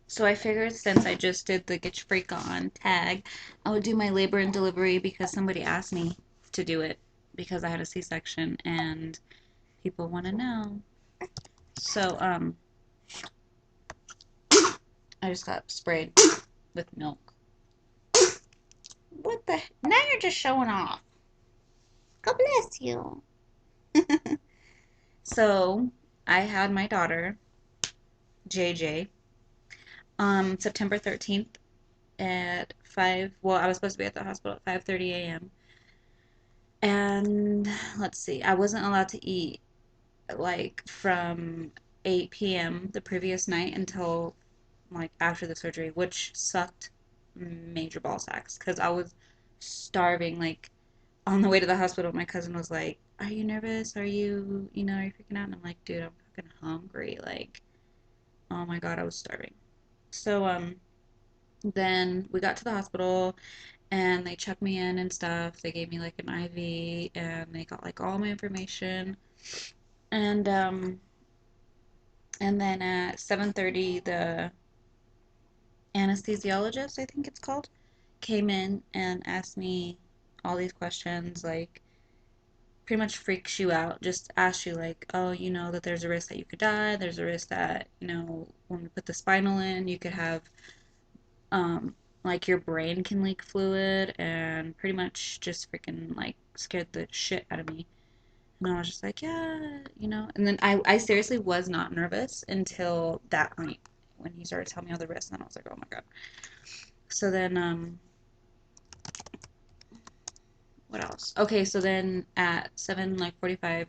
So I figured since I just did the Get Your Freak On tag, I would do my labor and delivery because somebody asked me to do it because I had a C-section and people want to know. So I just got sprayed with milk. What the? Now you're just showing off. God bless you. So I had my daughter, JJ, September 13th at 5. Well, I was supposed to be at the hospital at 5:30 a.m. And let's see, I wasn't allowed to eat like from 8 p.m. the previous night until like after the surgery, which sucked major ball sacks because I was starving. Like on the way to the hospital, my cousin was like, "Are you nervous? Are you freaking out?" And I'm like, "Dude, I'm fucking hungry." Like, oh my God, I was starving. So then we got to the hospital and they checked me in and stuff. They gave me like an IV and they got like all my information. And and then at 7:30 the anesthesiologist, I think it's called, came in and asked me all these questions, like pretty much freaks you out. Just asks you like, oh, you know that there's a risk that you could die. There's a risk that, when we put the spinal in, you could have um like your brain can leak fluid and pretty much just freaking like scared the shit out of me. And I was just like, yeah. And then I seriously was not nervous until that point when he started telling me all the risks, and I was like, oh my God. So then, what else? Okay, so then at 7 like 45,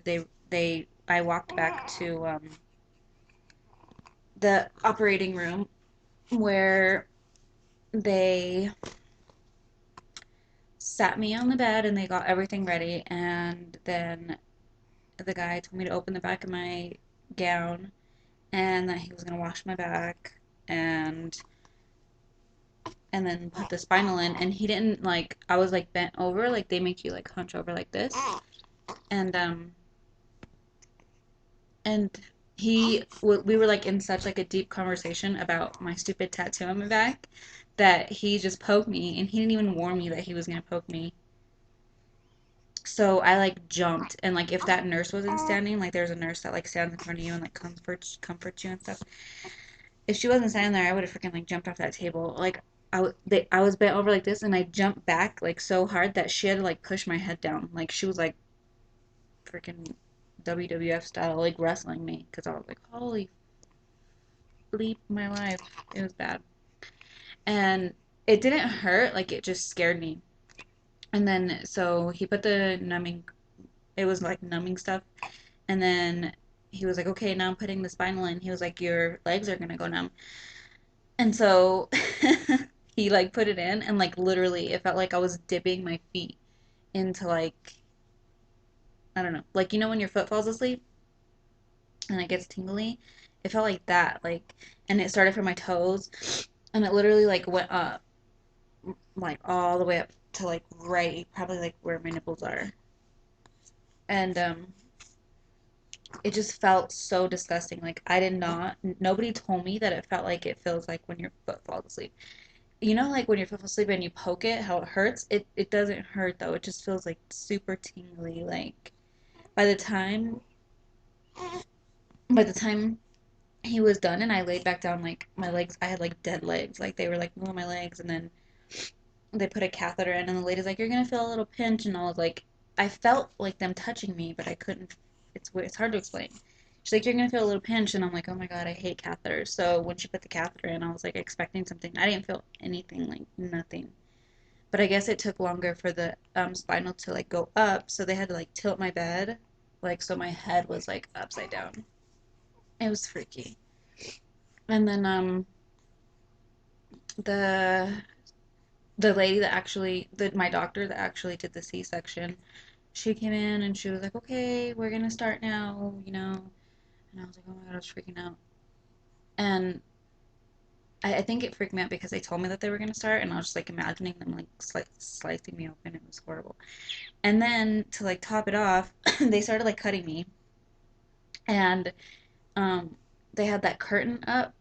I walked back to the operating room where they sat me on the bed and they got everything ready, and then the guy told me to open the back of my gown and that he was gonna wash my back and then put the spinal in, and he didn't, like, I was like bent over, like they make you like hunch over like this, and and we were like in such like a deep conversation about my stupid tattoo on my back that he just poked me, and he didn't even warn me that he was gonna poke me. So I like jumped, and like if that nurse wasn't standing, like there's a nurse that like stands in front of you and like comforts you and stuff. If she wasn't standing there, I would have freaking like jumped off that table. Like I was bent over like this, and I jumped back like so hard that she had to like push my head down. Like she was like freaking WWF style, like wrestling me, because I was like, holy bleep my life. It was bad. And it didn't hurt, like it just scared me. And then so he put the numbing, it was like numbing stuff. And then he was like, okay, now I'm putting the spinal in. He was like, your legs are gonna go numb. And so he like put it in, and like literally it felt like I was dipping my feet into like, I don't know, like when your foot falls asleep and it gets tingly. It felt like that, like, and it started from my toes, and it literally like went up, like all the way up to like right, probably like where my nipples are, and it just felt so disgusting. Like I did not, nobody told me that it felt like it feels like when your foot falls asleep. Like when your foot falls asleep and you poke it, how it hurts. It doesn't hurt though. It just feels like super tingly. Like by the time by the time he was done and I laid back down, like my legs, I had like dead legs. Like they were like moving my legs, and then they put a catheter in, and the lady's like, "You're gonna feel a little pinch," and I was like, I felt like them touching me, but I couldn't. It's hard to explain. She's like, "You're gonna feel a little pinch," and I'm like, "Oh my God, I hate catheters." So when she put the catheter in, I was like expecting something. I didn't feel anything, like nothing. But I guess it took longer for the spinal to like go up, so they had to like tilt my bed, like so my head was like upside down. It was freaky. And then the the lady that actually my doctor that actually did the C-section, she came in and she was like, "Okay, we're gonna start now." And I was like, "Oh my God," I was freaking out. And I think it freaked me out because they told me that they were gonna start, and I was just like imagining them like slicing me open. It was horrible. And then to like top it off, they started like cutting me, and um, they had that curtain up,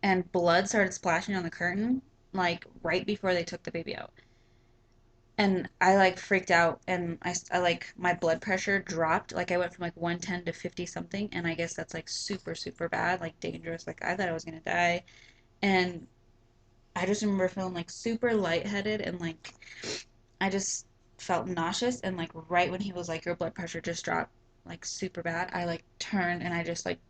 and blood started splashing on the curtain, like right before they took the baby out. And I like freaked out, and I like my blood pressure dropped. Like I went from like 110 to 50 something, and I guess that's like super, super bad, like dangerous. Like I thought I was gonna die. And I just remember feeling like super lightheaded and like I just felt nauseous. And like right when he was like, your blood pressure just dropped like super bad, I like turned and I just like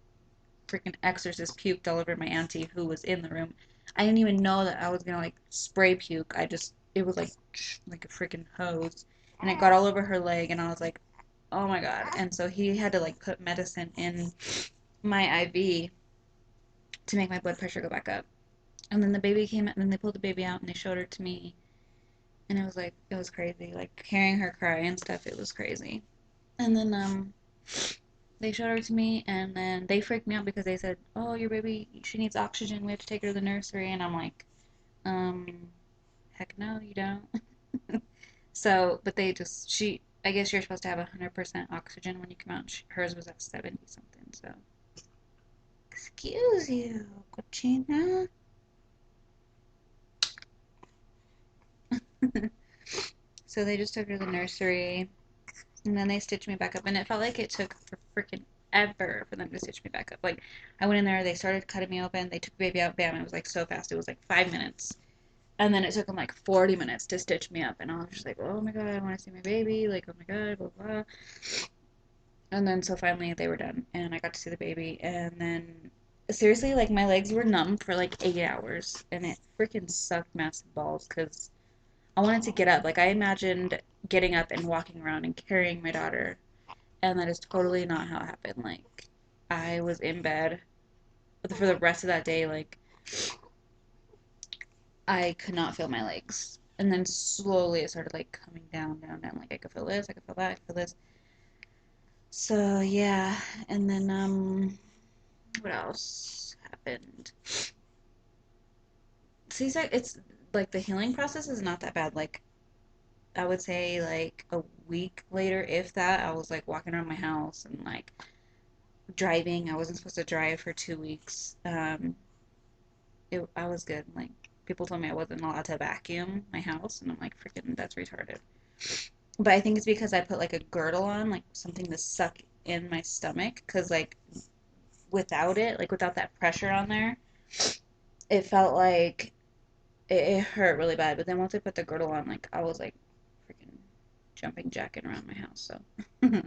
freaking exorcist puked all over my auntie who was in the room. I didn't even know that I was gonna like spray puke. I just it was like a freaking hose, and it got all over her leg, and I was like, oh my god. And so he had to like put medicine in my IV to make my blood pressure go back up. And then the baby came out, and then they pulled the baby out and they showed her to me, and it was like it was crazy. Like hearing her cry and stuff, it was crazy. And then they showed her to me, and then they freaked me out because they said, "Oh, your baby, she needs oxygen. We have to take her to the nursery." And I'm like, heck no, you don't. So, but they just I guess you're supposed to have 100% oxygen when you come out. Hers was at 70 something. So, excuse you, cochina. So they just took her to the nursery, and then they stitched me back up, and it felt like it took for freaking ever for them to stitch me back up. Like I went in there, they started cutting me open, they took the baby out, bam, it was like so fast. It was like 5 minutes. And then it took them like 40 minutes to stitch me up. And I was just like, oh my God, I want to see my baby. Like, oh my God, blah, blah. And then so finally they were done. And I got to see the baby. And then seriously, like my legs were numb for like 8 hours. And it freaking sucked massive balls because I wanted to get up. Like I imagined getting up and walking around and carrying my daughter. And that is totally not how it happened. Like I was in bed for the rest of that day. Like I could not feel my legs. And then slowly it started like coming down, down, down. Like I could feel this, I could feel that, I could feel this. So yeah, and then what else happened? See, it's like the healing process is not that bad. Like I would say like a week later, if that, I was like walking around my house and like driving. I wasn't supposed to drive for 2 weeks. I was good. Like people told me I wasn't allowed to vacuum my house, and I'm like, freaking, that's retarded. But I think it's because I put like a girdle on, like something to suck in my stomach. Because like without it, like without that pressure on there, it felt like it hurt really bad. But then once I put the girdle on, like I was like freaking jumping jacking around my house. So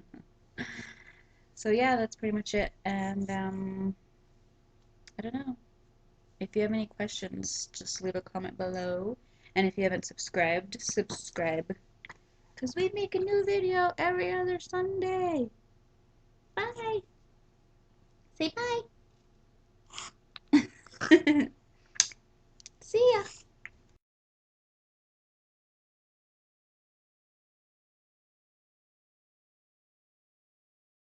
so yeah, that's pretty much it. And I don't know. If you have any questions, just leave a comment below. And if you haven't subscribed, subscribe. Because we make a new video every other Sunday. Bye. Say bye.